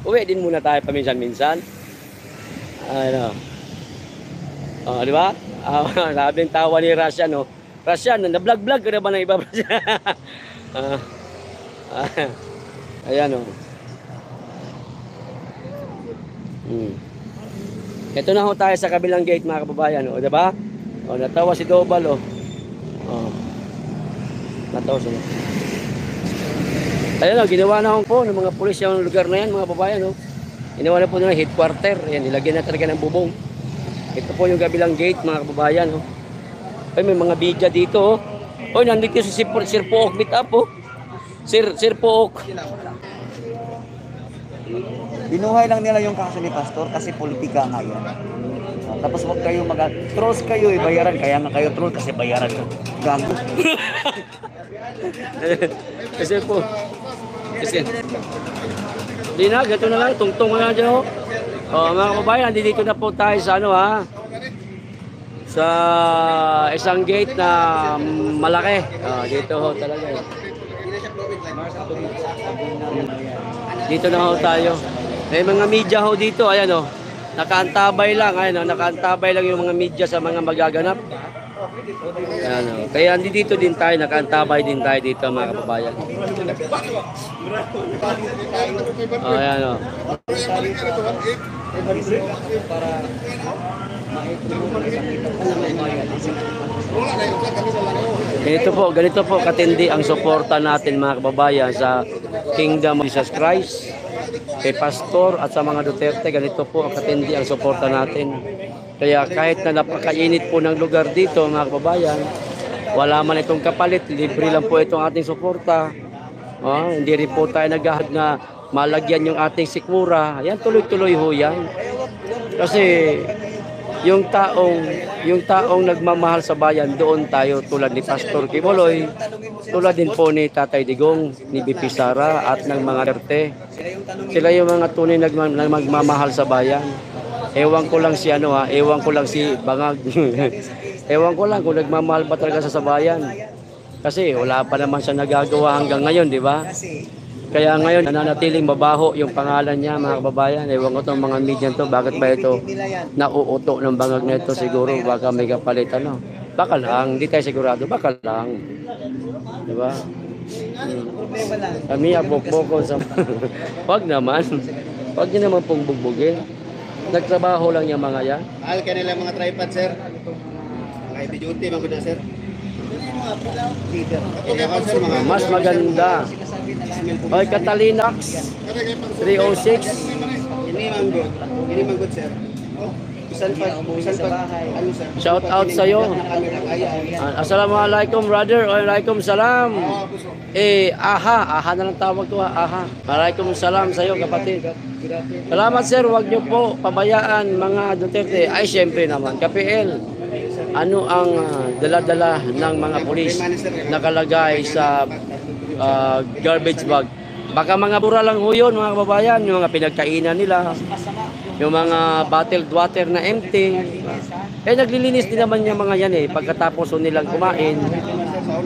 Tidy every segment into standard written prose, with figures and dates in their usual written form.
Uwi din muna tayo paminsan-minsan. Ano? Oh, di ba? Labing tawa ni Rasyan, no? Rasyan, na-vlog-vlog ka na ba ng iba? Ayan, oh. Ito na ho tayo sa kabilang gate, mga kababayan, oh, di ba? Oh, natawa si Dobal, oh. Oh. Natawa siya. Ayan, oh, ginawa na po ng mga pulis yung lugar na yan, mga kababayan, oh. Ginawa na po nila headquarter. Ayan, nilagyan na talaga ng bubong. Ito po yung kabilang gate, mga kababayan, oh. Ay, may mga bidya dito, oh. Oh, nandito si Sir Pook meet up, oh. Sir Pook. Binuhay lang nila yung kaso ni Pastor kasi politika nga yan. Tapos huwag kayo trolls kayo, bayaran. Kaya nga kayo troll kasi bayaran ko. Gago. Kasi po. Kasi. Di na, gato na lang. Tungtong na lang dyan, oh. Oh, mga kababayan, dito na po tayo sa ano, ha. Sa isang gate na malaki. Oh, dito ho talaga. Dito na ho tayo. May mga media ho dito, ayan oh. Nakaantabay lang, ayan oh, nakaantabay lang yung mga media sa mga magaganap. Ayan oh. Kaya dito din tayo, nakaantabay din tayo dito, mga kababayan. Oh, ayan oh. Ganito po katindi ang suporta natin, mga kababayan, sa Kingdom of Jesus Christ, kay Pastor at sa mga Duterte. Ganito po ang katindi ang suporta natin. Kaya kahit na napakainit po ng lugar dito, mga kababayan, wala man itong kapalit, libre lang po itong ating suporta. Hindi rin po tayo naghahag na malagyan yung ating sikmura. Yan, tuloy-tuloy ho yan. Kasi yung taong nagmamahal sa bayan, doon tayo tulad ni Pastor Kimoloy, tulad din po ni Tatay Digong, ni BP Sara at ng mga Duterte. Sila yung mga tunay na magmamahal sa bayan. Ewan ko lang si ewan ko lang si Bangag. Ewan ko lang kung nagmamahal ba talaga sa bayan. Kasi wala pa naman siya nagagawa hanggang ngayon, di ba? Kaya ngayon, nananatiling mabaho yung pangalan niya, mga kababayan. Ewan ko itong mga media to, bakit ba ito nauuto ng bangag na ito? Siguro baka may kapalit, ano? Baka lang, hindi tayo sigurado, baka lang. Diba? Kami abok-boko sa... Wag naman. Wag niyo naman pong bugbugin. Nagtrabaho lang yung mga yan. Mahal ka nila mga tripod, sir. Mga heavy duty, mga na, sir. Mas maganda. Oy, Catalinax 306. Ini manggut. Ini manggut, sir. Shout out sa iyo. Assalamualaikum brother. Waalaikum salam. Aha na lang tawag ko, aha. Waalaikum salam sa iyo, kapatid. Salamat sir, wag niyo po pabayaan mga Duterte. Ay syempre naman, KPL. Ano ang dala-dala ng mga pulis nakalagay sa garbage bag? Baka mga bura lang ho yun, mga kababayan, yung mga pinagkainan nila, yung mga bottled water na empty. Naglilinis din naman yung mga yan pagkatapos nilang kumain.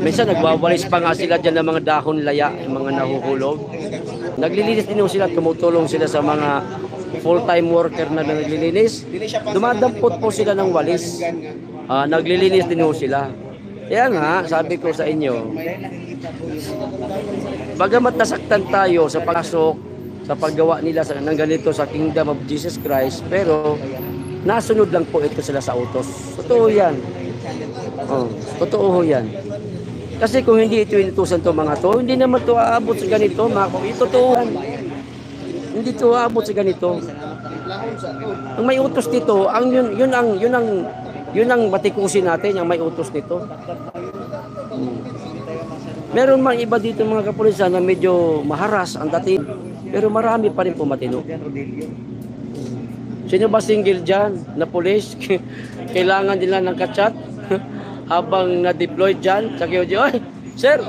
Minsan nagwawalis pa nga sila dyan ng mga dahon laya, yung mga nahuhulog. Naglilinis din sila, tumutulong sila sa mga full-time worker na naglilinis. Dumadampot po sila ng walis. Naglilinis din sila. Kaya nga, sabi ko sa inyo, bagamat nasaktan tayo sa pasok, sa paggawa nila ng ganito sa Kingdom of Jesus Christ, pero nasunod lang po ito sila sa utos. Totoo yan. Totoo yan. Kasi kung hindi ito inutusan to mga to, hindi naman to aabot sa ganito, mga kapatid. Totoo yan. Hindi to aabot sa ganito. Ang may utos dito, yun ang batikusin natin, yung may utos nito. Meron mang iba dito mga kapulisan na medyo maharas ang dating, pero marami pa rin po matino. Sino ba single dyan na pulis? Kailangan nila ng kachat habang na-deploy dyan sa QG. Ay, sir,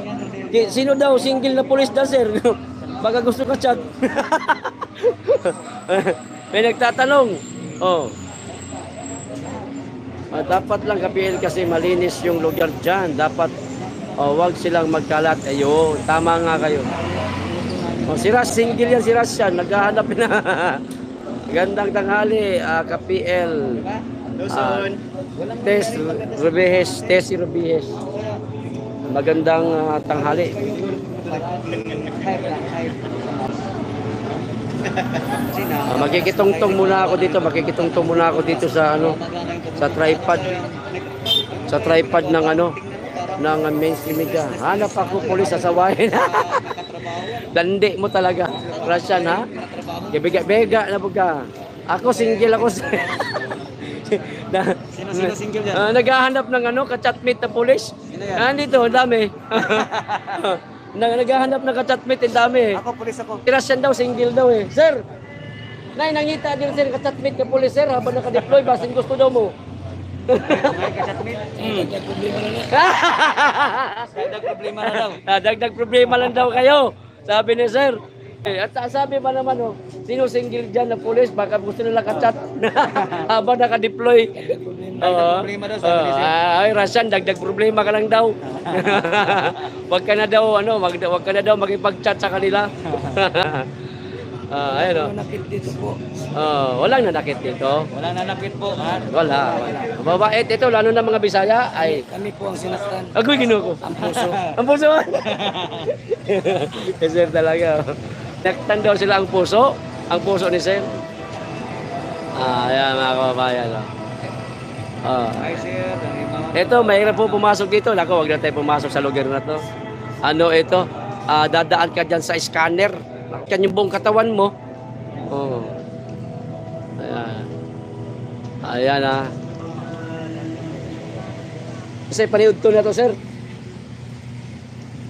sino daw single na pulis na, sir? Baka gusto kachat. May nagtatanong. Dapat lang KPL kasi malinis yung lugar dyan. Dapat wag silang magkalat. Ayun, tama nga kayo. Oh, si Ras, single yan si Ras yan. Naghahanap na. Gandang tanghali, ka-PL. Luzon. Tess Rebehes, Tessie Rebehes. Magandang tanghali. Hype lang, hype. Makikitungtong muna ako dito, makikitungtong muna ako dito sa ano, sa tripod. Sa tripod ng ano, ng mainstream media. Hanap ako pulis sasawahin. Dandi mo talaga. Russian ha? Bega na buga. Ako single ako. Sino single dyan? Naghahanap ng ano, ka-chatmate na pulis. Nandito, ang dami. Naghahanap ng ka-chatmate, ang dami. Ako, pulis ako. Russian daw, single daw eh. Sir, nangita din sir, ka-chatmate na pulis sir, habang naka-deploy, basin gusto daw mo. May kasatmate. Dagdag problema na daw. Dagdag problema lang daw kayo, sabi ni sir. At sabi pa naman, oh, sino single dyan na pulis, baka gusto nila ka-chat habang naka-deploy. Dagdag problema daw, sabi ni sir. Ay, Rasan, dagdag problema ka lang daw. Wag ka na daw, ano, wag ka na daw makipag-chat sa kanila. Ayun, oh. Nanakit dito po. Walang nanakit dito. Wala nanakit po. Ha? Wala. Mababait ito, lalo na mga Bisaya, ay Kami po ang sinaktan. agoy ginuko. Ang puso. Ang puso. Sir talaga. Naktan daw sila ang puso ni Sir. Ayan mga kababayan. Hi sir. Ito, mahirap po pumasok dito. Nako, wag na tayo pumasok sa lugar na to. Ano ito? Dadaan ka dyan sa scanner. Nakikita yung buong katawan mo. Oh. Ayan. Ayan Kasi paniud to na to, sir.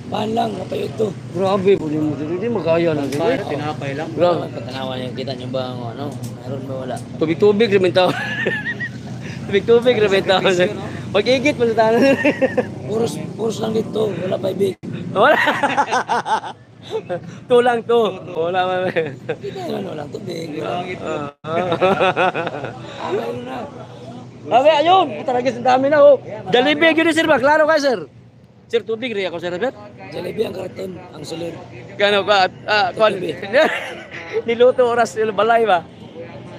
Bahan lang, napayod to. Grabe po mo dito. Hindi magkaya na. Tinapay lang. Grabe. Patanawan niyo, kita niyo ba ang ano? Meron ba wala? Tubig-tubig rin tao. Tubig-tubig rin tao. Mag-igit mo sa tanan. Puros lang dito, wala pa ibig. Wala. Tulang to. Wala pa. Kita naman walang tubig. Walang ito. Ayun na. Sabi, ayun. Talaga sa dami na, oh. Jollibee, yun sir ba? Klaro ka, sir. Sir, tubig rin ako, sir, Robert. Jollibee ang karton, ang sulod. Gano ka? Niluto oras balay ba?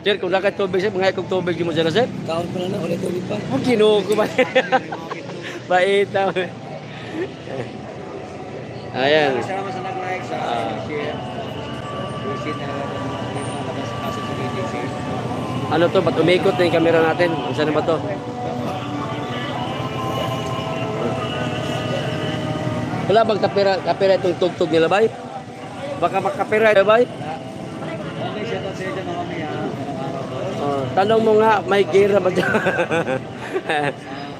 Sir, kung lakad tubig, sir, mga ikong tubig mo, sir, sir. Kaon pa na, ulit tubig pa. Ang kinuko ba? Bait na. Ayan. Salamat sa nag-like, sa share. Visit na lang mga labas kaso sa meeting, sir. Ano to? Ba't umikot na yung camera natin? Saan na ba to? Wala bang kapira itong tugtog nila, bay? Baka makapira, bay? Okay, shout out sa inyo mga kami, ha. Tanong mo nga, may gira ba dyan?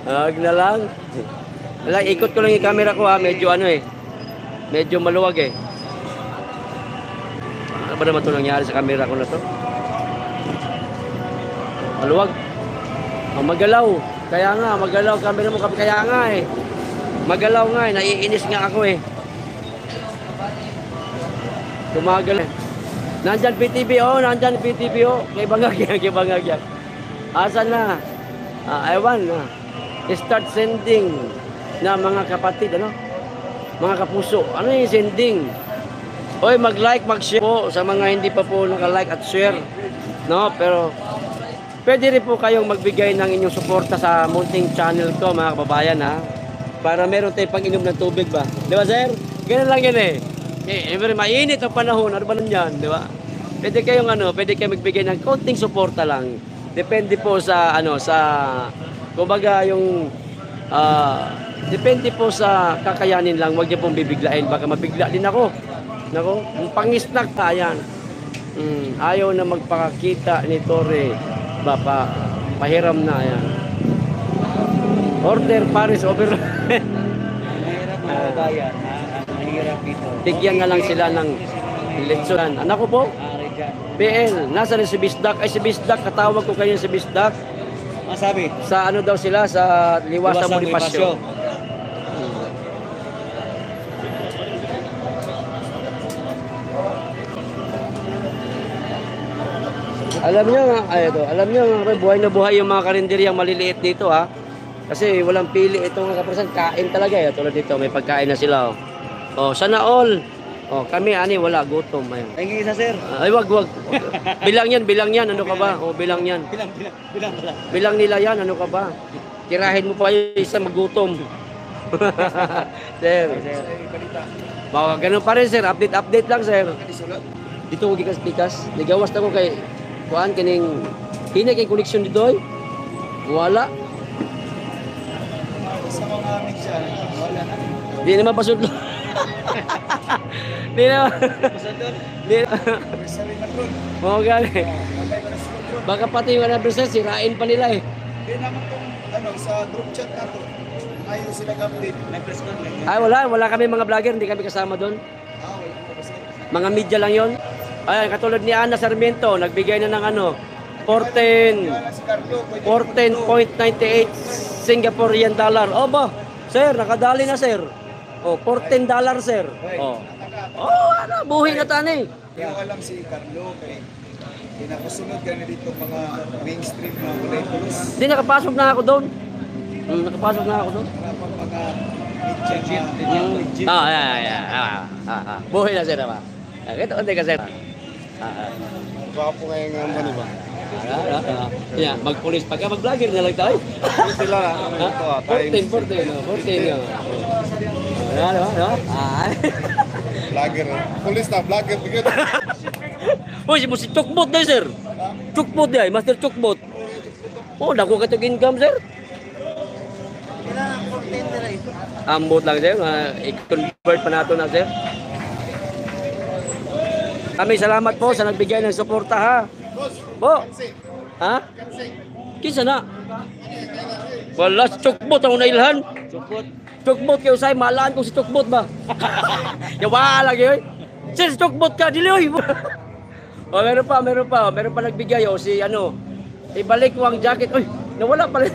Huwag na lang. Wala, ikot ko lang yung camera ko ha, medyo ano eh. Medyo maluwag eh. Ano ba naman ito nangyari sa camera ko na to? Maluwag. Magalaw. Kaya nga, magalaw camera mo. Kaya nga eh. Magalaw nga eh. Naiinis nga ako eh. Tumagal eh. Nandyan PTV oh. Nandyan PTV oh. Kay Bangagyan. Kay Bangagyan. Asan na? Ewan na. Start sending na mga kapatid. Ano? Mga kapuso. Ano yung sending? Oy, mag-like, mag-share po sa mga hindi pa po naka-like at share. No? Pero pwede rin po kayong magbigay ng inyong suporta sa munting channel ko, mga kababayan, ha? Para meron tayong pag-inom ng tubig ba? Di ba, sir? Ganun lang yan eh. Pero mainit ang panahon, ano ba nandiyan, di ba? Pwede kayong pwede kayong magbigay ng konting suporta lang. Depende po sa kumbaga yung depende po sa kakayanin lang. Huwag niyo pong bibiglain, baka mabigla din ako. Nako, pangisnak ayan. Ayaw na magpakakita ni Torre. Pahiram na ayan. Order Paris over. Mahirap mga bayan, ha? Mahirap ito. Bigyan na lang sila ng leksyonan. Anak ko po, PL, nasa rin si Bisdak. Ay si Bisdak, katawag ko kayo si Bisdak. Ang sabi? Sa ano daw sila, sa Liwasang Bonifacio. Alam niyo buhay na buhay yung mga karinderyang maliliit dito ha. Kasi walang pili itong kaprasan, kain talaga eh. Tulad dito, may pagkain na sila oh. Oh, sana all Oh, kami ani wala gutom ayun. Tingin isa, sir. Ay wag. Bilang yan. Ano ka ba? Oh, bilang yan. Bilang pala. Bilang nila yan, ano ka ba? Tirahin mo pa yung isa magutom. Sir. Baka ganun pa rin, sir. Update lang, sir. Dito ko gikas-pikas. Nagawas na ko kay kuan kining hinay kay koneksyon dito ay. Wala. Sa mga mixer, wala na. Di naman pasod. Di naman. Di naman. Sorry na bro. Oo, gani. Baka pati yung anniversary, sirain pa nila eh. Hindi naman kung sa group chat na to. Ayaw sila update. Nag-press con. Ay, wala kami mga vlogger, hindi kami kasama doon. Mga media lang yon. Ay, katulad ni Ana Sarmiento, nagbigay na ng 14 Si Carlo, pwede 14.98 Singaporean dollar. Oh ba? Sir, nakadali na sir. Oh, $14 sir. Oh. Oh, buhay na tani. Kaya alam si Carlo kay pinakusunod gani dito mga mainstream na kulay pulos. Hindi nakapasok na ako doon. Nakapasok na ako doon. Wala pang mga legit. Buhay na sir ba? Ito hindi ka sir. Baka po kayo nga ano ba? Yeah, magpulis pagka mag-vlogger na lang tayo. Sila, 14. Ano? vlogger. Pulis na, vlogger. Uy, si Chukbot na sir. Chukbot na, Master Chukbot. Oh, dako ka itong income sir. Ambot lang sir, i-convert pa nato na sir. Kami salamat po sa nagbigay ng suporta ha. Po. Ha? Kinsa na? Wala si Chukbot ang nailhan. Chukbot kayo say malaan ko si Chukbot ba? Yawa lagi oy. Sir, Chukbot ka dili oy. Oh, meron pa nagbigay si ibalik mo ang jacket. Oy, nawala pala.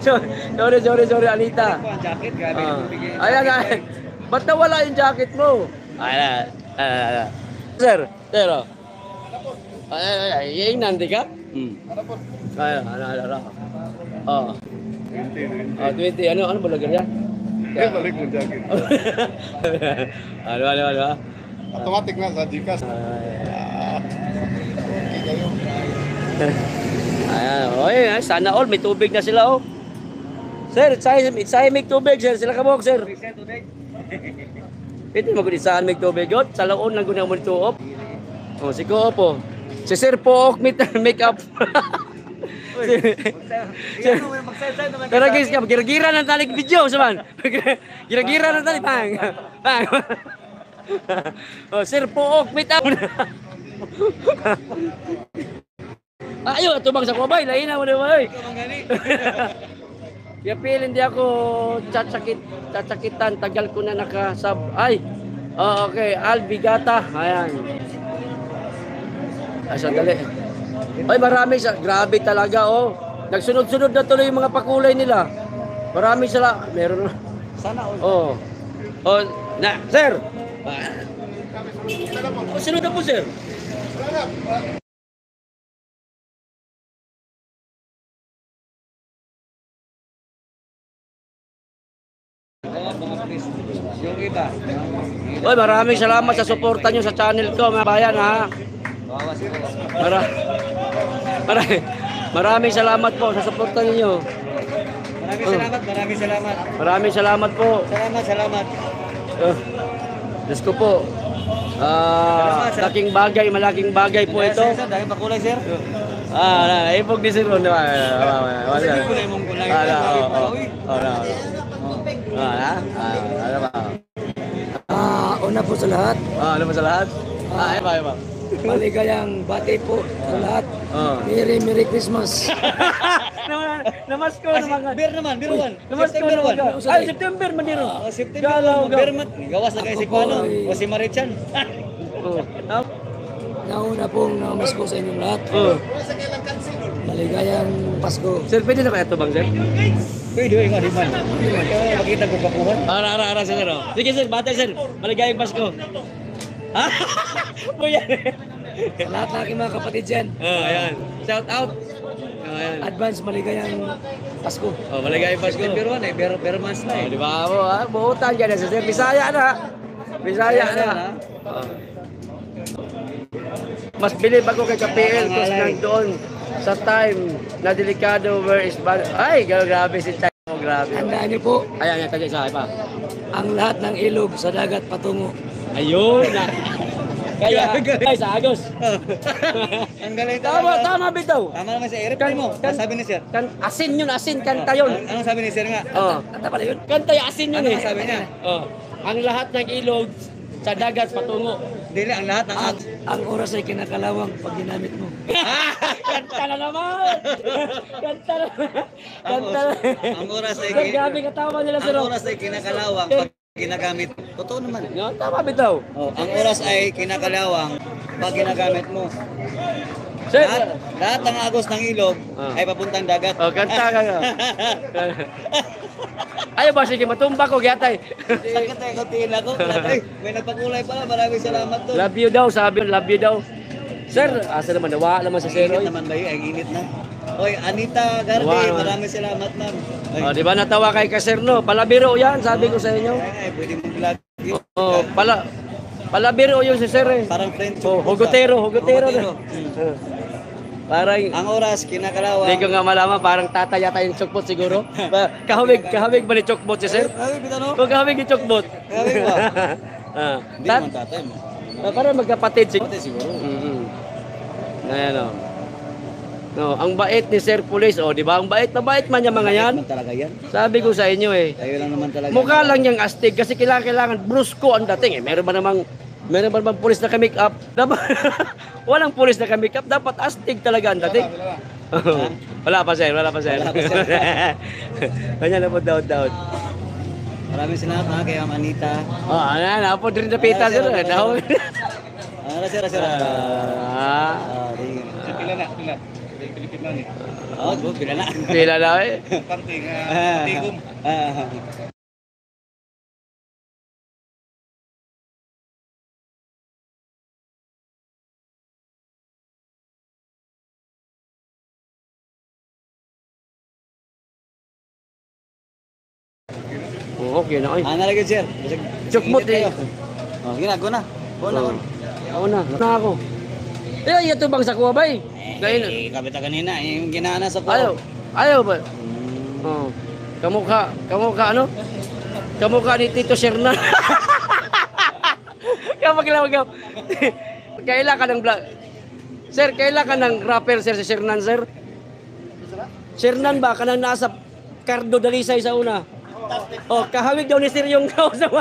Sorry Anita. Ang jacket, grabe yung bigay. Ayan. Ba't nawala yung jacket mo? Ayan. Sir. Ay, nanti ka? Ayan. Oh. 20. Ano bulagan yan? Balik mo jacket. Ano? Automatic na sa Gcash. Ayan. Oy, sana all may tubig na sila oh. Sir, itsahin may tubig sir. Sila kabok sir. Pwede mag-isahan may tubig yun. Sa laon lang ko na mo nituop. Oh, si Koop oh. Si Sir Pook make up. Pero guys, gira-gira ng talik video saman. Gira-gira ng talik bang. Oh, Sir Pook meet up. Ayo, tubang sa kubay, lain na mo na boy. Kaya pilin di ako tsatsakitan, tagal ko na nakasab. Ay, oh, okay, Albigata, ayan. Ay, sandali. Ay, marami sa, grabe talaga, oh. Nagsunod-sunod na tuloy yung mga pakulay nila. Marami sila, meron na. Sana all. Oh. Oh, sir. Oh, sunod na po, sir. Yung iba. Oy, maraming salamat sa suporta nyo sa channel ko, mga bayan, ha. Maraming salamat po sa suporta niyo. Maraming salamat. Maraming salamat po. Salamat. Diyos ko po. Malaking bagay po ito. Dahil pakulay, sir. Ipog ni Sir Ron. Kulay mong kulay. Una po sa lahat, Ano ba sa lahat? Iba. maligayang bati po sa lahat. Merry Christmas. Namas ko naman. Beer naman, beer one. Namas ko naman. Ay, September man din. September naman, beer mat. Gawas na kayo si Kuano o si Marichan. Nauna pong namasko sa inyong lahat. Maligayang Pasko. Sir, pwede na kaya ito bang, sir? Pwede nga di man. Kaya makita ko pakuhan. Ara, sir. Sige, sir. Batay, sir. Maligayang Pasko. Ha? Buyan. Sa lahat ng aking mga kapatid dyan, Ayan. Shout out. Ayan. advance maligayang Pasko. Maligayang Pasko. Beer one beer months na Di ba mo, ha? Buutan ka na sa sir. Bisaya na. Bisaya na. Oh. Mas bilib ako kay KPL kasi nandoon sa time na delikado where is bad. Ay, grabe si Chay. Oh, grabe. Tandaan niyo po, Ayan, tagay sa pa. ang lahat ng ilog sa dagat patungo. Ayun na. Kaya, ay, sa Agos. Ang galing Tama bitaw. Tama naman si Eric mo. Ano sabi ni Sir? Asin yun, asin, kanta yun. Anong sabi ni Sir nga? Oh. Kanta pala yun. Kanta yung asin yun Ano eh. sabi niya? Oh. Ang lahat ng ilog sa dagat patungo. Dili, ang lahat ng Ang oras ay kinakalawang pag ginamit mo. Kanta na naman! Kanta na. Kanta na. ang oras ay Sir, grabe katawa nila sir. ang oras ay kinakalawang pag ginagamit. Totoo naman. No, tama bitaw. Oh, ang oras ay kinakalawang pag ginagamit mo. Sir, Lahat ng agos ng ilog ay papuntang dagat. oh, kanta ka. Ayaw ba, sige, matumba ko, gyatay. Sakit ay kuntiin ako. Ay, may nagpakulay pala. Maraming salamat doon. Love you daw, sabi, love you daw. Sir, asa naman, nawa naman sa Ang zero. init naman ba yun? Ang init na. Oy, Anita Garde, Wow. maraming salamat ma'am. Ay, Oh, di ba natawa kay Kaserno? Palabiro yan, sabi ko sa inyo. ay, pwede mo vlog. Oh, palabiro yun si Sir eh. Parang friend. Oh, hugotero na. Parang, Ang oras, kinakalawang. hindi ko nga malaman, parang tatay yata yung chokbot siguro. Kahawig ba ni chokbot si Sir? Ay, bitano? Kung kahawig yung chokbot. Kahawig ba? Ah, Hindi naman tatay mo. parang magkapatid siguro. Pati siguro. Ayan o. No, ang bait ni Sir Police, oh, di ba? Ang bait na bait man yung mga yan. Naman talaga yan. Sabi ko sa inyo eh. Tayo lang naman talaga. Mukha lang yung astig kasi kailangan brusko ang dating eh. Meron ba namang pulis na ka-make up? Dapat walang pulis na ka-make up, dapat astig talaga ang dating. Wala pa sir. Wala pa, sir. Kanya na po daw. Maraming salamat ha, kay Ma'am Anita. Oh, ano, po din na pita sir. Daw. Sir. Ah, Pila na. Pilipino ni. Oh, pila na. pila na eh. Parting, tigom. Oh, okay na. Ay. Nalagay sir. Chukmot eh. Oh, ginago na. Go na. Ako na ako. Eh, ito bang sa kuha ba eh? Gaya Kabit ka kanina, yung ginana sa Ayaw ba? Oh. Kamukha ano? Kamukha ni Tito Shernan. Kamaglaw. Kailan ka ng vlog? Sir, kailan ka ng rapper sir si Shernan sir? Shernan ba? Kanang nasa Cardo Dalisay sa una. Oh, kahawig daw ni Sir yung kausap.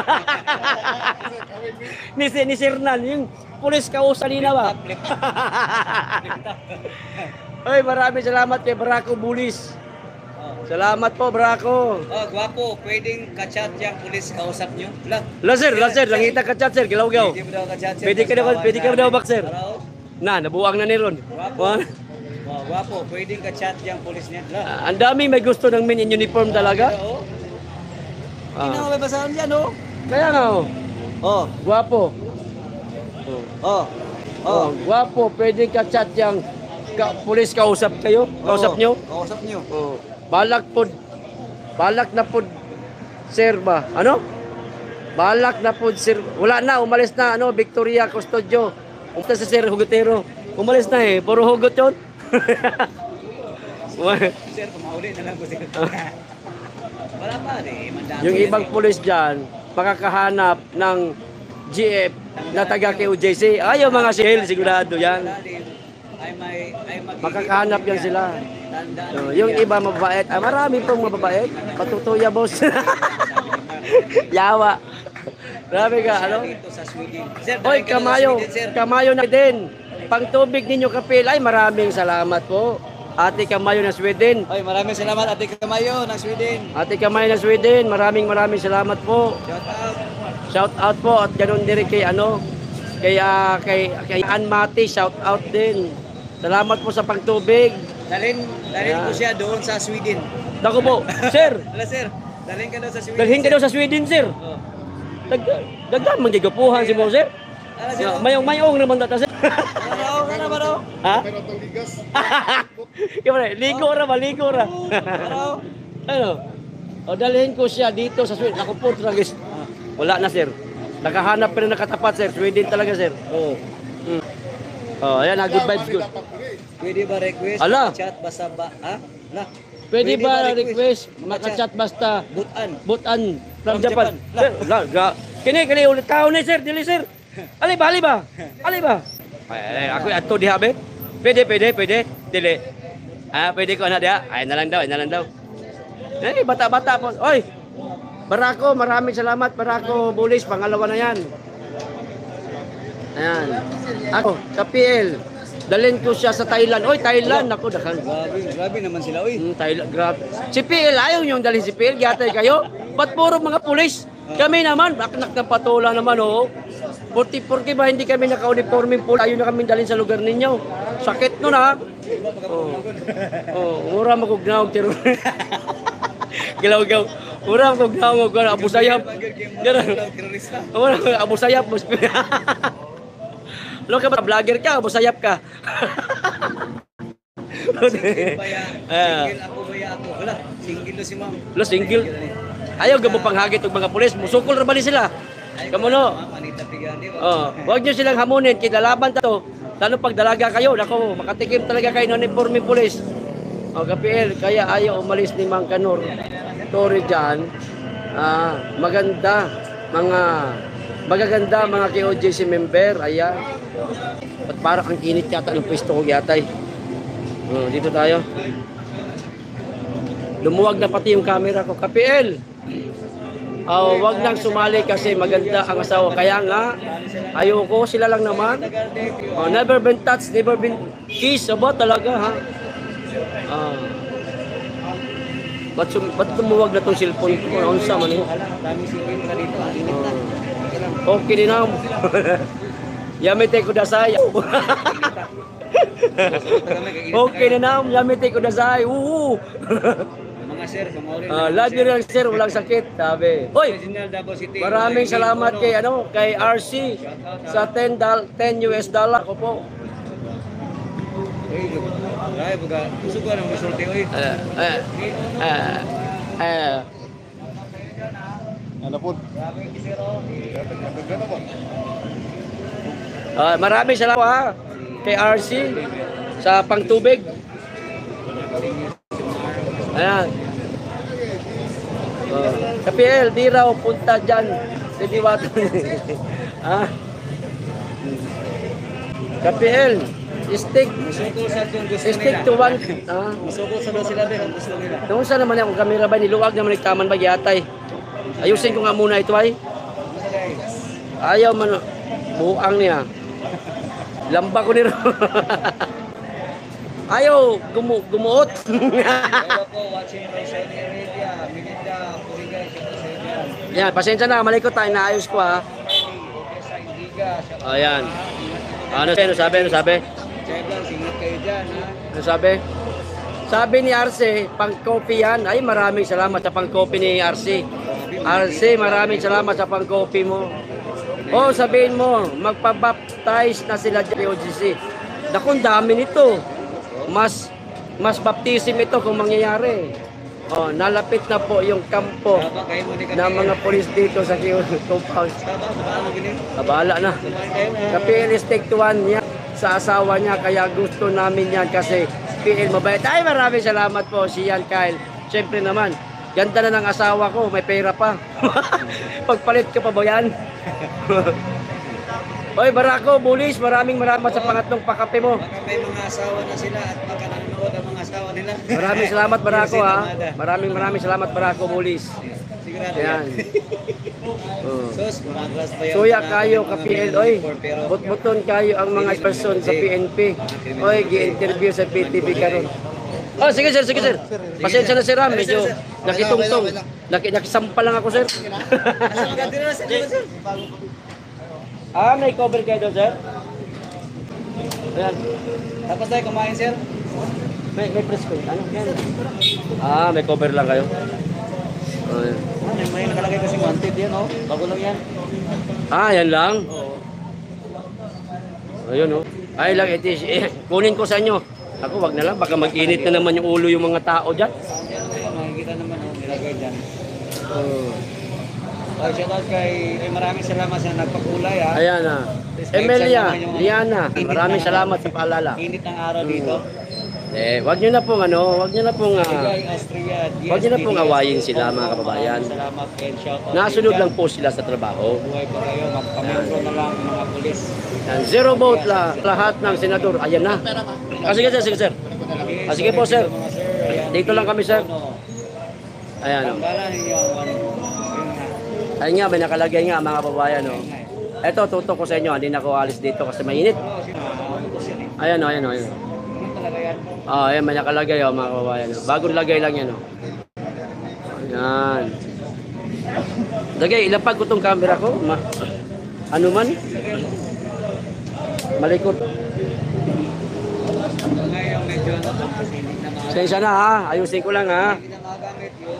ni Shernan, yung pulis kausap nila ba? Oy, maraming salamat kay Braco Bulis. Salamat po, Braco. Oh, gwapo, pwedeng kachat yung pulis kausap nyo. Laser, langita ka chat sir, gilaw-gaw. Pwede mo daw kachat sir. Pwede ka daw bak sir. Na, nabuang na ni Ron. Gwapo. Oh, gwapo, pwedeng kachat yung pulis niya. Ang dami may gusto ng men in uniform talaga. Hindi na may basahan dyan, oh. Kaya nga oh. Oh, Guwapo. oh. Guwapo, pwede ka chat yang pulis kausap kayo? Kausap nyo? Kausap nyo. Oh. Balak na pod sir ba? Ano? Balak na pod sir. Wala na, umalis na ano, Victoria Custodio. Umalis sa Sir Hugotero. Umalis na eh, puro hugot 'yon. Sir, kumauli na lang po sir. Wala pa eh, mandato. Yung ibang pulis diyan makakahanap ng GF na taga KOJC. Ayaw mga sihil, sigurado yan. Makakahanap yan sila. So, yung iba mababait. Marami pong mababait. Patutuya, boss. Yawa. Grabe ka, ano? Hoy, kamayo na din. Pang tubig ninyo kapil. Ay, maraming salamat po. Ate Kamayo ng Sweden. Ay, maraming salamat Ate Kamayo ng Sweden. Ate Kamayo ng Sweden, maraming salamat po. Shout out. Shout out po at ganoon din kay kay Ann Mati, shout out din. Salamat po sa pagtubig. Dalhin ko siya doon sa Sweden. Dako po, sir. Wala sir, dalhin ka doon sa Sweden. Dalhin ka daw sa Sweden, sir. Oh. Dagdag man gigapuhan si mo, sir. Mayong naman data, sir. Ano ba daw? Ha? Ligo ra. Ano? O dalhin ko siya dito sa Sweden. Ako po, tragis. Wala na, sir. Nakahanap pa rin nakatapat, sir. Sweden talaga, sir. Oh. Oh, ayan, good vibes, good. Pwede ba request? Ala. Chat basta ba? Ha? Na. Pwede ba request? Makachat basta. Butan. Butan from From Japan. Japan. Sir, kini ulit tao ni sir, dili sir. Ali ba? Ay, ako ato diha be. Pwede. Dili. Pwede ko na diha. Ay na lang daw. Bata-bata po. Oy. Barako, maraming salamat Barako Bulis, pangalawa na yan. Ayan. Ako, sa PL. Dalhin ko siya sa Thailand. Oy, Thailand. Ako, dakan. Grabe naman sila, oy. Thailand, grabe. Si PL, ayaw niyong dalhin si PL. Gatay kayo. Ba't puro mga pulis? Kami naman, baknak na patula naman, oh. 44 ba hindi kami naka-uniforming pulis? Ayaw na kami dalhin sa lugar ninyo. Sakit nun, ha? Mura magugnaw, tiro. Gilaw-gaw. Mura magugnaw, Abu Sayyaf. Mura, Abu Sayyaf. Lo ka ba, vlogger ka, Abu Sayyaf ka? Single ako. Wala, single si ma'am. Lo, single. Ayaw gabo panghagit og mga pulis, musukol ra ba ni sila? Kamo no. Wag niyo silang hamunin, kinalaban ta to. Lalo pag dalaga kayo, nako, makatikim talaga kayo ng uniforme pulis. KPL, kaya ayaw umalis ni Mang Kanor. Story dyan, magaganda mga KOJC member, ayan. At parang ang init yata ng pwesto ko yatay. Dito tayo. Lumuwag na pati yung camera ko. KPL, wag nang sumali kasi maganda ang asawa. Kaya nga, ayoko, sila lang naman. Never been touched, never been kissed. Aba talaga, ha? Ba't lumuwag na itong cellphone ko? Unsa man eh? Okay din na. Yamete kudasay. Okay na na. Yamete kudasay. Mga sir, love you lang sir, walang sakit, sabi. Hoy, maraming salamat kay RC sa $10 US ako po. Ay, buga, gusto ko ng masulti, oy. Ano po? Maraming salamat kay RC sa pangtubig. Ayan. KPL, di raw punta dyan. Sa Diwata. KPL, stick to one. Masukol sa doon sila, kung gusto nila. Nung saan naman yung kamera ba, niluwag naman nagtaman ba yatay. Ayusin ko nga muna ito ay. Ayaw man, buang niya. Lamba ko nila. Ayaw, gumuot. Yan, pasensya na, malikot tayo, naayos ko ha. Ayan. Ano sabi? Ano sabi? Sabi ni Arce, pang-copy yan. Ay, maraming salamat sa pang-copy ni Arce. Arce, maraming salamat sa pang-copy mo. Sabihin mo, magpabaptize na sila dyan OGC. Dakong dami nito. Mas baptism ito kung mangyayari. Nalapit na po yung kampo ng mga polis dito sa compound. Bahala na. PL stick to one niya sa asawa niya, kaya gusto namin yan kasi PL mabait. Ay, maraming salamat po si Yan Kyle. Siyempre naman, ganda na ng asawa ko, may pera pa. Pagpalit ka pa ba yan? Oy, Barako, Bulis, maraming sa pangatlong pakape mo. Baka may mga asawa na sila at baka nanonood ang mga asawa nila. Maraming salamat, Barako, ha. Maraming salamat, Barako, Bulis. Sigurado Yan. Sos, maglas pa yan. Suya kayo ka PL, oy. Butbuton kayo ang mga person sa PNP. Oy, gi-interview sa PTV karon. Sige sir. Pasensya na sir, medyo nakitungtong. Nakisampal lang ako sir. May cover kayo doon, sir? Ayan. Tapos tayo kumain, sir. May press ko. Ano? Yan. May cover lang kayo. Ayan. May nakalagay kasi wanted yan, oh. Bago lang yan. Yan lang? Oo. Ayun, oh. Ay lang, kunin ko sa inyo. Ako, wag na lang. Baka mag-init na naman yung ulo yung mga tao dyan. Makikita naman, oh, nilagay dyan. Ay, shoutout kay maraming salamat sa nagpakulay ha. Ayan na. Emilia, Liana, maraming salamat sa paalala. Init ng araw dito. Wag niyo na pong wag niyo na pong Kay Austria, wag niyo na pong awayin sila mga kababayan. Salamat and shoutout. Nasunod lang po sila sa trabaho. Buhay po kayo, magpamembro na lang mga pulis. Yan, zero vote lahat ng senador. Ayan na. Sige sir, sige sir. Sige po sir. Dito lang kami sir. Ayan o. Tanggalan ninyo Ayun nga, may nakalagay nga mga kababayan o. Ito, tutok ko sa inyo. Hindi na ako alis dito kasi mainit. Ayan o, ayan o. Ayan. Ayan, may nakalagay o mga kababayan o. Bagong lagay lang yan o. Ayan. Lagay, ilapag ko tong camera ko. Ano man? Malikot. ngayon medyo kasi hindi na Sensya na ha. Ayusin ko lang ha. magamit yung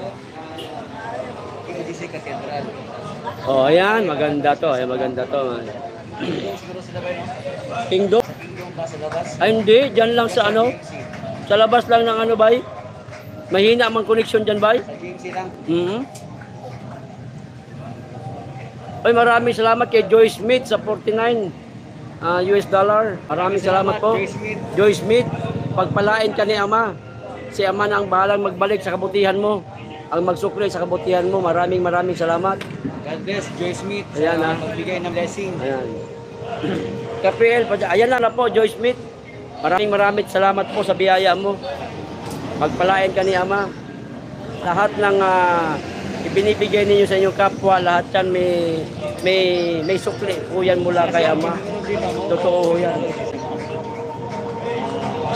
PGC Cathedral. Oh, ayan. Maganda to. Ayan, maganda to. Siguro sila ba yun? Kingdom? Kingdom ba sa labas? Ay, hindi. Diyan lang sa Sa labas lang ng bay. Mahina mang connection dyan, bay. Sa GMC lang. Ay, maraming salamat kay Joy Smith sa 49 US dollar. Maraming salamat po. Joy Smith. Joy Smith, pagpalain ka ni Ama. Si Ama na ang bahalang magbalik sa kabutihan mo. Ang magsukli sa kabutihan mo. Maraming salamat. God bless Joy Smith Ayan, sa ha. pagbigay ng blessing. Ayan. KPL, ayan na po, Joy Smith. Maraming salamat po sa biyaya mo. Pagpalain ka ni Ama. Lahat ng ibinibigay ninyo sa inyong kapwa, lahat yan may sukli po yan mula kay Ama. Totoo yan.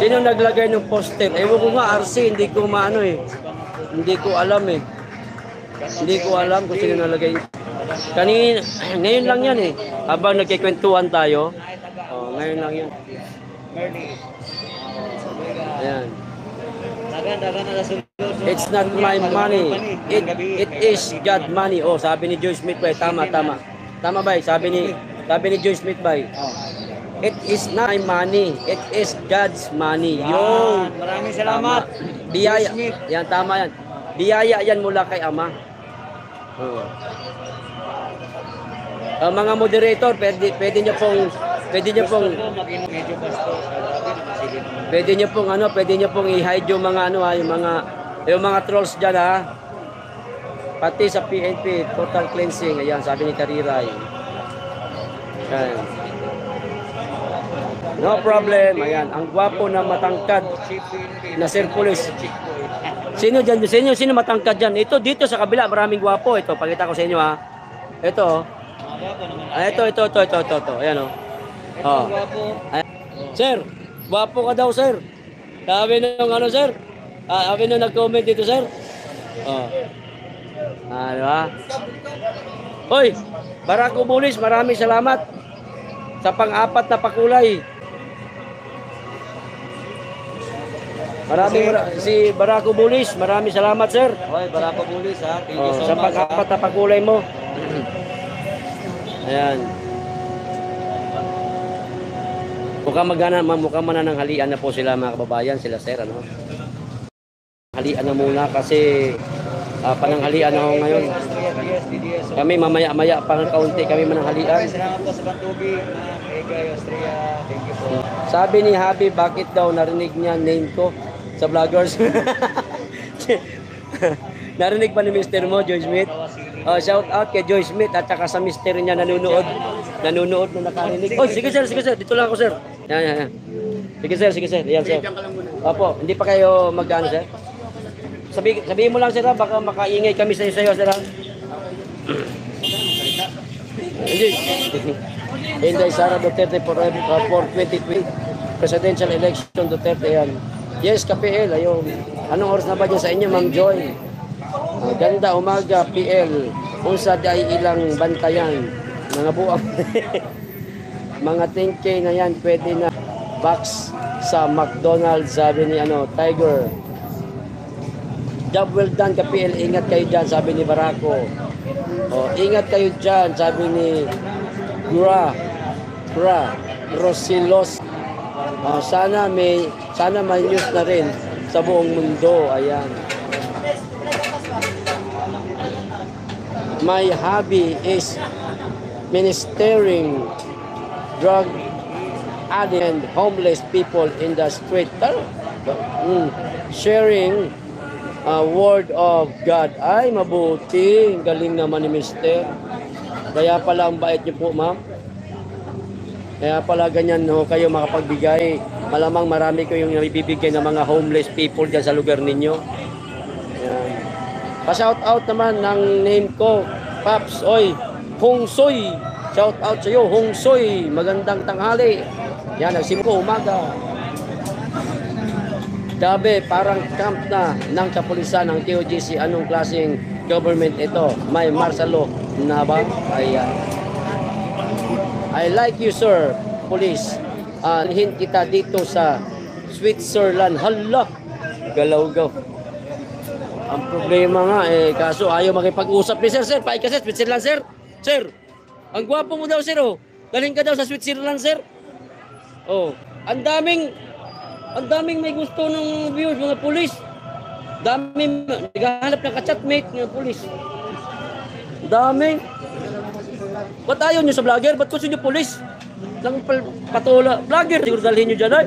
Sino naglagay ng poster? Ewan ko nga, RC, hindi ko maano eh. Hindi ko alam eh. Hindi ko alam kung sino nalagay. Ngayon lang yan eh. Habang nagkikwentuhan tayo. Oh, ngayon lang yan. Ayan. It's not my money. It is God money. Oh, sabi ni Joy Smith ba? Tama. Tama ba? Sabi ni Joy Smith ba? It is not my money. It is God's money. Yo. Maraming salamat. Biyaya. Joy Smith. Yan, tama yan. Biyaya yan mula kay Ama. Oh. Mga moderator, pwede niyo pong Medyo basto. pwede niyo pong i-hide yung mga yung mga trolls diyan ha. Pati sa PNP, total cleansing. Ayan, sabi ni Kariray. Ayan. No problem. Ayan, ang gwapo na matangkad na Sir Police. Sino matangkad diyan? Ito dito sa kabila, maraming gwapo. Ito, pakita ko sa inyo ha. Ito. Ito. Ayan oh. Oh. Sir, gwapo ka daw, sir. Sabi nung sir? Sabi nung nag-comment dito, sir. Oh. Diba? Hoy, Barako Bulis, maraming salamat sa pang-apat na pakulay. Si Barako Bulis, maraming salamat, sir. Hoy, Barako Bulis ha. Thank you so Sa much. pang-apat na pakulay mo. Ayan. Mukhang manananghalian na po sila mga kababayan, sila sir, ano? Halian na muna kasi pananghalian na ako ngayon. Kami mamaya-maya pang kaunti kami mananghalian. Salamat po sa Bantubi, Egay, Austria. Thank you po. Sabi ni Habi, bakit daw narinig niya name ko sa vloggers? Narinig pa ni Mr. mo, Joy Smith? Shout out kay Joy Smith at saka sa mister niya nanonood na nakarinig. Oh, sige sir. Dito lang ako, sir. Yan. Sige sir. Yan, sir. Opo, hindi pa kayo mag-ano, sir? Sabihin mo lang, sir, baka makaingay kami sa iyo, sir. Hindi. Inday Sara Duterte for 2020 presidential election Duterte yan. Yes, KPL, ayun. Anong oras na ba dyan sa inyo, Ma'am Joy? Ganda umaga, PL. Unsa ay ilang bantayan. Mga buwang. Mga 10K na yan, pwede na box sa McDonald's, sabi ni Tiger. Job well done, KPL. Ingat kayo dyan, sabi ni Barako. Ingat kayo dyan, sabi ni Rosilos. Sana may news na rin sa buong mundo. Ayan. My hobby is ministering drug addict and homeless people in the street. Sharing word of God. Ay, mabuti. Galing naman ni Mister. Kaya pala ang bait niyo po, ma'am. Kaya pala ganyan ho, kayo makapagbigay. Malamang marami ko yung ibibigay ng mga homeless people dyan sa lugar ninyo. Ayan. Pa-shout out naman ng name ko, Paps. Oy, Hong Soy. Shout out sa iyo, Hong Soy. Magandang tanghali. Yan, nagsimula ko umaga. Dabe, parang camp na ng kapulisan ng TOGC. Anong klaseng government ito? May martial law na ba? Ayan. I like you, sir, police. Hint kita dito sa Switzerland. Hala, galaw-gaw. Ang problema nga, kaso ayaw makipag-usap ni sir. Sir, paik kasi, Switzerland, sir. Sir, ang gwapo mo daw, sir, oh. Galing ka daw sa Switzerland, sir. Oh, ang daming may gusto ng viewers, mga pulis. Daming naghahanap ng ka-chatmate ng pulis. Daming. Ba't ayaw nyo sa vlogger? Ba't gusto nyo pulis? Lang patula. Vlogger, siguro dalhin nyo dyan, ay.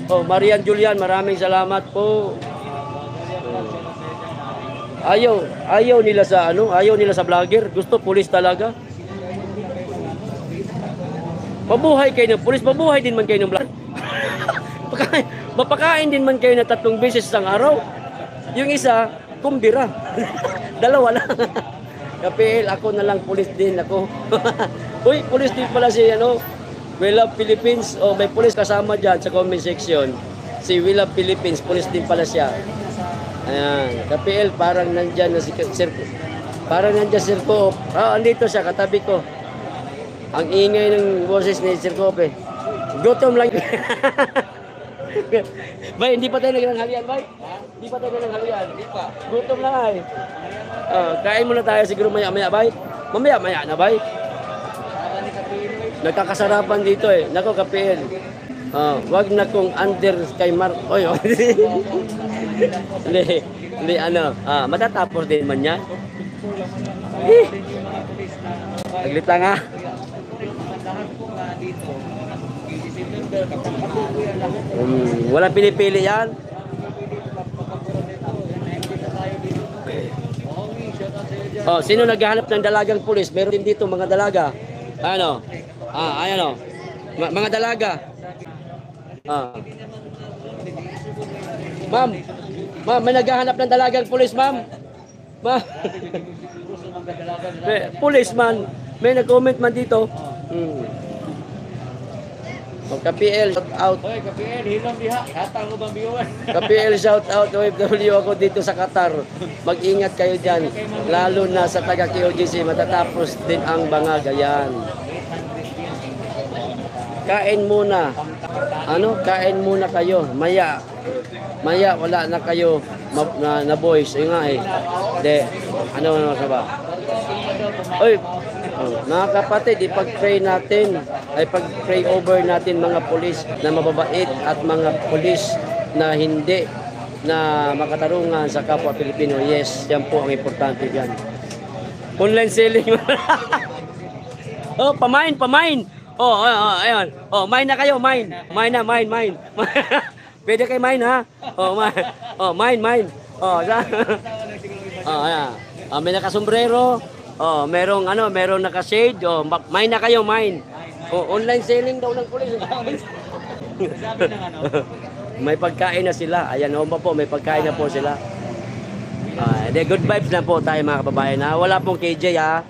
Oh, Marian Julian, maraming salamat po. Ayaw nila sa ayaw nila sa vlogger. Gusto pulis talaga. Mabuhay kayo ng pulis, mabuhay din man kayo ng vlogger. Mapakain din man kayo na 3 beses isang araw. Yung isa, kumbira. Dalawa lang. Kapil, ako na lang pulis din ako. Uy, pulis din pala si We Love Philippines. Oh, may pulis kasama dyan sa comment section. Si We Love Philippines, pulis din pala siya. Ayan, Kapil, parang nandyan na si Sir. Parang nandyan Sir Coop. Andito siya, katabi ko. Ang ingay ng boses ni Sir Coop eh. Gutom lang. Bay, hindi pa tayo naghalian, bay? Hindi pa tayo naghalian. Hindi pa. Gutom lang ay. Kain muna tayo siguro maya-maya, bay. Mamaya-maya na, bay. Nagkakasarapan dito eh. Nako, Kapil. Wag na kung under kay Mark. Oy, oy. Hindi, matatapos din man yan. Naglita nga. Walang pinipili yan. Sino naghahanap ng dalagang pulis? Meron din dito mga dalaga. Ayan. Mga dalaga. Ma'am, may naghahanap ng dalagang pulis, ma'am. Policeman, may nag-comment man dito. Ka-PL, shout out. Oy, ka-PL, hilang diha. Hatang ko bang biyawan? Ka-PL, shout out. OFW ako dito sa Qatar. Mag-ingat kayo dyan. Lalo na sa taga-KOGC, matatapos din ang bangag. Ayan. Kain muna. Kain muna kayo. Maya, wala na kayo na boys. Ayun nga eh. Ano ka ba? Oy, mga kapatid, ipag-pray natin, pag-pray over natin mga pulis na mababait at mga pulis na hindi na makatarungan sa kapwa Pilipino. Yes, yan po ang importante dyan. Online selling. Pamain. Ayun. Mine na kayo, mine. Mine. Pwede kayo mine, ha? Mine. Ayan. May nakasombrero. Merong naka-shade. Mine na kayo, mine. Online selling daw ng pulis. May pagkain na sila. Ayan, may pagkain na po sila. Good vibes na po tayo mga kababayan, ha? Wala pong KJ, ha?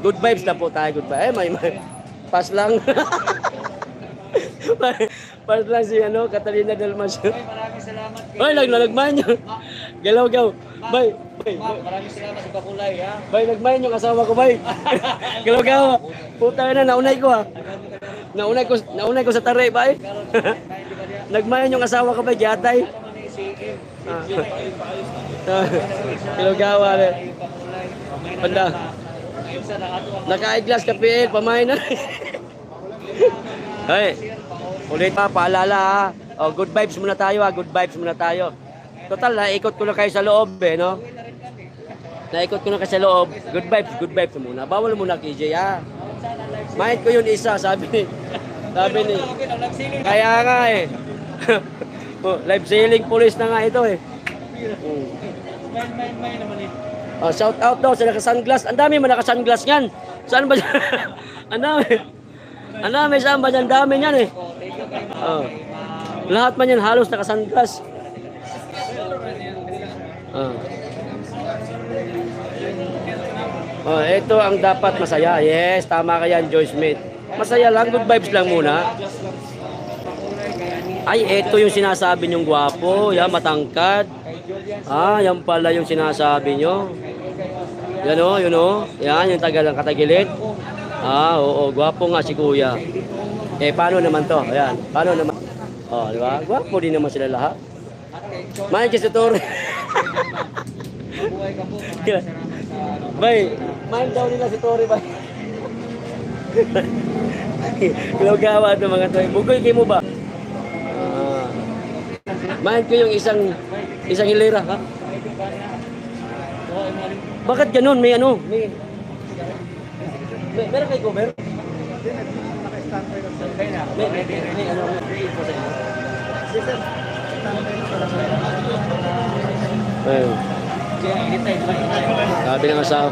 Good vibes na po tayo. Good vibes. May pass lang. Pass lang si Catalina Dalmas. Maraming salamat. Oy, nagmayan nyo. Galaw-gaw. Bay. Maraming salamat sa Bakulay, ha? Bay, nagmayan yung asawa ko, bay. Galaw-gaw. Puta na, naunay ko, ha. Naunay ko sa tare, bay. Nagmayan yung asawa ko, bay. Giatay. Galaw-gaw, ha. Panda. Naka-eyeglass ka, PL. Pamain na. Hey, ulit pa, paalala ha. Good vibes muna tayo ha. Good vibes muna tayo. Total, ikot ko lang kayo sa loob no? Naikot ko na kasi sa loob. Good vibes muna. Bawal muna KJ ha. Mind ko yun isa, sabi ni. Kaya nga eh. Oh, live selling police na nga ito eh. Oh, shout out daw sa naka-sunglass. Ang dami man naka-sunglass niyan. Saan ba? Ang dami. Ang dami, saan ba yan? Dami niyan eh. Oh. Lahat man yan halos naka-sunglass. Oh. Oh, ito ang dapat masaya. Yes, tama ka yan, Joy Smith. Masaya lang, good vibes lang muna. Ay, ito yung sinasabi niyong gwapo. Yan, matangkad. Ah, yan pala yung sinasabi niyo. Yan o, yun o. Yan, yung tagal ng katagilid. Ah, oo, gwapo nga si kuya. Eh, paano naman to? Ayan, paano naman? Oh, di ba? Gwapo din naman sila lahat. Main si Torre. Bay, main daw nila si Torre, bay. Kilagawa ito mga to. Bugoy kayo mo ba? Main ko yung isang hilera, ha? Bakit ganun? May ano? Meron kayo cover? May ano? Ayun. Sabi ng asawa.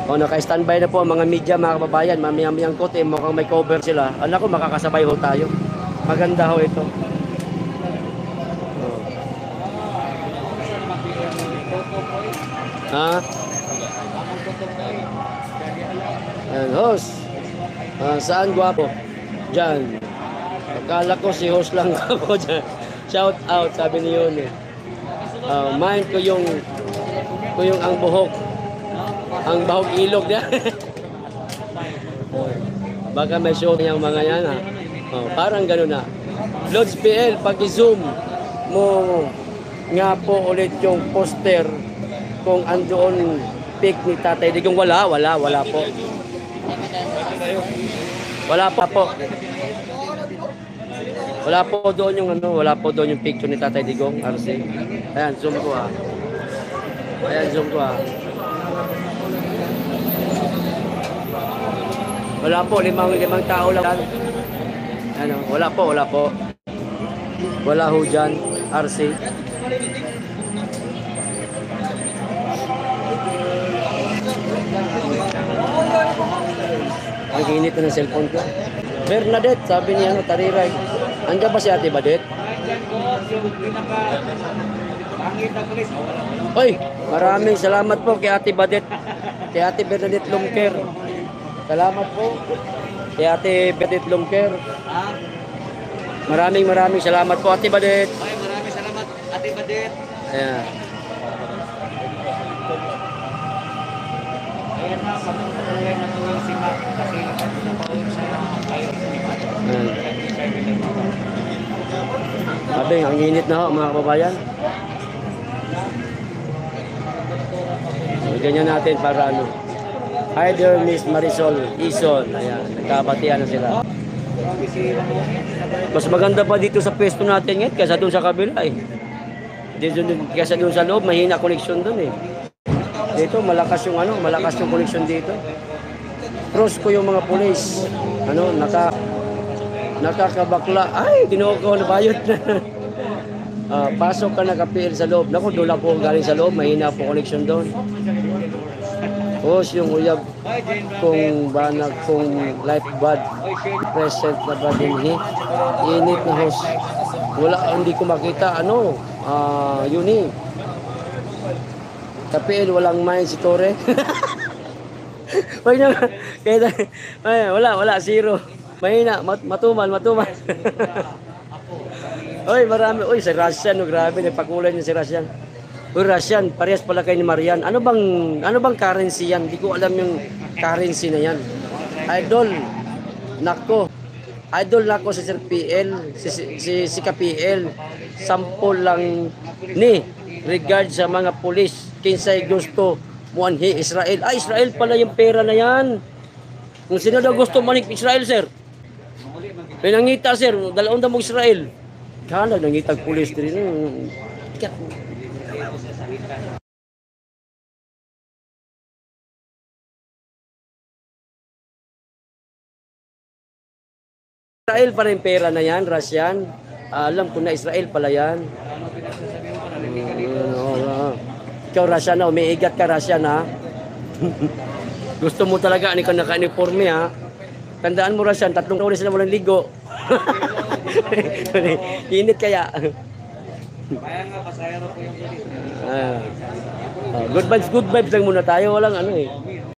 O, naka-standby na po ang mga media, mga kababayan. Mamiyang kote, mukhang may cover sila. Anak ko, makakasabay ho tayo. Maganda ho ito. Ha? Ayan, host. Saan gwapo? Diyan. Akala ko si host lang ako dyan. Shout out, sabi ni yun eh. Mind ko yung ang buhok. Ang bahog ilog niya. Baka may show niyang mga yan ha. Parang gano'n na. Lods PL, pag-zoom mo nga po ulit yung poster kung andoon pic ni Tatay Digong. Wala po. Wala pa po. Wala po doon yung picture ni Tatay Digong, RC. Ayan, zoom ko ha. Wala po, limang tao lang. Ano, wala po. Wala ho dyan, RC. Ang init na ng cellphone ko. Bernadette, sabi niya, Tariray. Andiyan ba si Ate Badet? Oy, maraming salamat po kay Ate Badet. Kay Ate Bernadette Lumker. Salamat po. Kay Ate Bernadette Lumker. Maraming salamat po, Ate Badet. Maraming salamat, Ate Badet. Ayan. Ayan na, patuloy na tuwang si Mac kasi napaun sa kayo ni Mac. Sabi, ang init na ho, mga kababayan. So, ganyan natin para ano. Hi there, Miss Marisol Ison. Ayan, nagkabatian na sila. Mas maganda pa dito sa pwesto natin ngayon kaysa doon sa kabila eh. Kaysa doon sa loob, mahina connection doon eh. Dito, malakas yung connection dito. Cross ko yung mga pulis. Nakakabakla. Ay, ginoo ko na bayot na. Pasok ka naka-PL sa loob. Naku, doon ako galing sa loob. Mahina po connection doon. Tapos yung uyab kung banag kung lifeguard present na ba din init na host. Hindi ko makita yun eh. Kapil, walang mind si Torre. Wala, zero. Mahina, matumal. Oy, marami. Oy, si Russian, grabe, nagpakulay niya si Russian. Uy, Russian, parehas pala kayo ni Marian. Ano bang currency yan? Hindi ko alam yung currency na yan. Idol nako si Sir PL, si KPL. Sample lang ni regard sa mga pulis. Kinsay gusto muanhi Israel. Israel pala yung pera na yan. Kung sino daw gusto manik Israel, sir? Pinangita, sir. Dalaon daw mo Israel. Kala nangitag pulis din. Israel pa rin pera na yan, Russian. Alam ko na Israel pala yan. Ikaw Russian na, umiigat ka Russian ha. Gusto mo talaga, ani ka naka-uniforme ha. Tandaan mo Russian, 3 taon na sila walang ligo. Init kaya. Kaya nga, pasayro po yung Good vibes lang muna tayo. Walang ano eh.